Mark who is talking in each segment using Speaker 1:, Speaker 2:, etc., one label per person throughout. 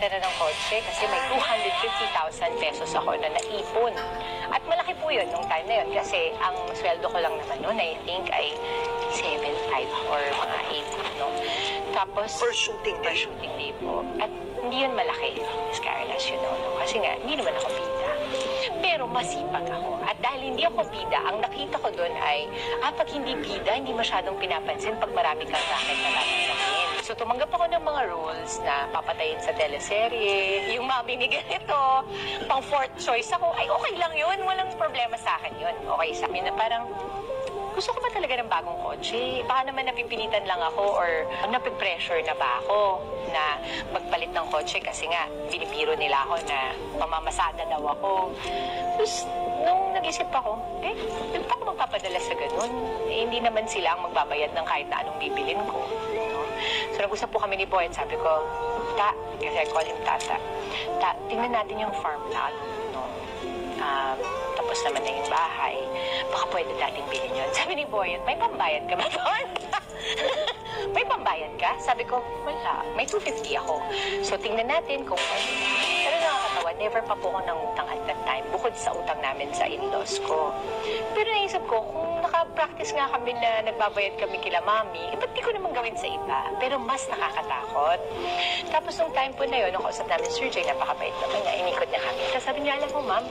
Speaker 1: papalitan na ng kotse kasi may 250,000 pesos ako na naipon. At malaki po yun nung time na yun kasi ang sweldo ko lang naman noon, I think, ay 7.5 or mga 8, no? Tapos,
Speaker 2: Per shooting
Speaker 1: per
Speaker 2: day.
Speaker 1: shooting day po. At hindi yun malaki, Miss Karen, as you know, no? Kasi nga, hindi naman ako bida. Pero masipag ako. At dahil hindi ako bida, ang nakita ko doon ay, pag hindi bida, hindi masyadong pinapansin pag marami kang racket na tatanggapin. So, tumanggap ako ng mga rules na papatayin sa teleserye, yung mga binigyan ito, pang fourth choice ako, ay okay lang yun, walang problema sa akin yun. Okay sa amin na parang, gusto ko ba talaga ng bagong kotse? Baka naman napipilitan lang ako or napipressure na ba ako na magpalit ng kotse kasi nga binibiro nila ako na mamamasada daw ako. Tapos nung nag-isip ako, ba't ako magpapadala sa ganun? Hindi naman sila ang magbabayad ng kahit na anong bibilin ko. No? So nag-usap po kami ni Boy at sabi ko, Ta, kasi I call him Tata, Ta, tingnan natin yung farm lot. No? Tapos naman na yung bahay, baka pwede dating bilhin yun. Sabi ni Boyet, may pambayad ka ba doon? May pambayad ka? Sabi ko, wala. May 250 ako. So, tingnan natin kung pwede. Pero nakakatawa, never pa po ako ng utang at that time, bukod sa utang namin sa in-laws ko. Pero naisip ko, kung naka-practice nga kami na nagbabayad kami kila mami, ba't di ko naman gawin sa iba? Pero mas nakakatakot. Tapos nung time po na yun, nung kausap namin Sir Jay, napakabait naman niya, inikot niya kami. Tapos sabi niya, alam mo ma'am,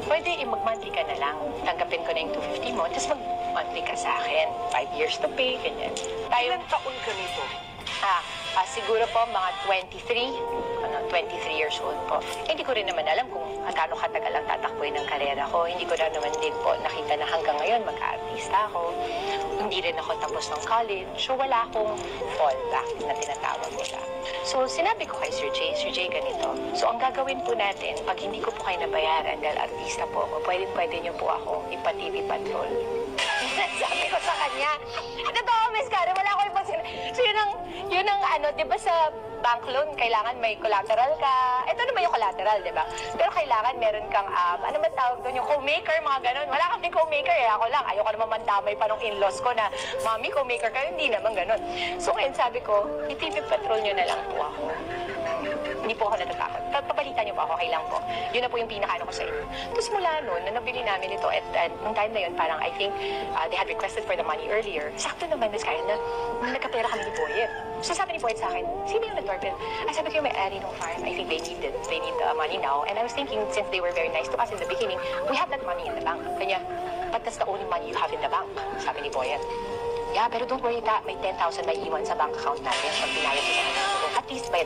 Speaker 1: pwede mag-monthly ka na lang. Tanggapin ko na yung 250 mo, tapos mag-monthly ka sa akin. 5 years to pay, ganyan.
Speaker 2: Ilang taon ka nito?
Speaker 1: Siguro po mga 23 years old po. Hindi ko rin naman alam kung gaano katagal ang tatakboy ng karera ko. Hindi ko na naman din po nakita na hanggang ngayon mag-aartista ako. Hindi rin ako tapos ng college. So wala akong fallback na tinatawag nila. So sinabi ko kay Sir Jay ganito. So ang gagawin po natin, pag hindi ko po kayo nabayaran dahil artista po ako, pwede niyo po ako ipa-TV patrol. Sabi ko sa kanya, totoo, Miss Karen, wala ko ibang So yun ang ano, di ba sa bank loan, kailangan may collateral ka. Ito naman yung collateral, di ba? Pero kailangan meron kang, ano man tawag doon, yung co-maker, mga ganun. Wala kang co-maker, Ako lang, ayoko naman mandamay pa nung in-laws ko na, Mami, co-maker ka, hindi naman ganun. So ngayon sabi ko, i-TV patrol nyo na lang po ako. Hindi po ako natatakot. Papalitan niyo po ako, okay lang po. Yun na po yung pinakaano ko sa inyo. Tapos mula noon, na nabili namin ito, at nung time na yun, parang I think they had requested for the money earlier. Sakto naman, Miss Karen, na nagkapera kami ni Boyet. So sabi ni Boyet sa akin, sino yung nag-doorbell? Sabi ko yung may-ari ng farm. I think they need the money now. And I was thinking, since they were very nice to us in the beginning, we have that money in the bank. Kanya, but that's the only money you have in the bank, sabi ni Boyet. Yeah, pero don't worry, may 10,000 may iwan sa bank account natin pag pinayad mo sa kanila. At least by the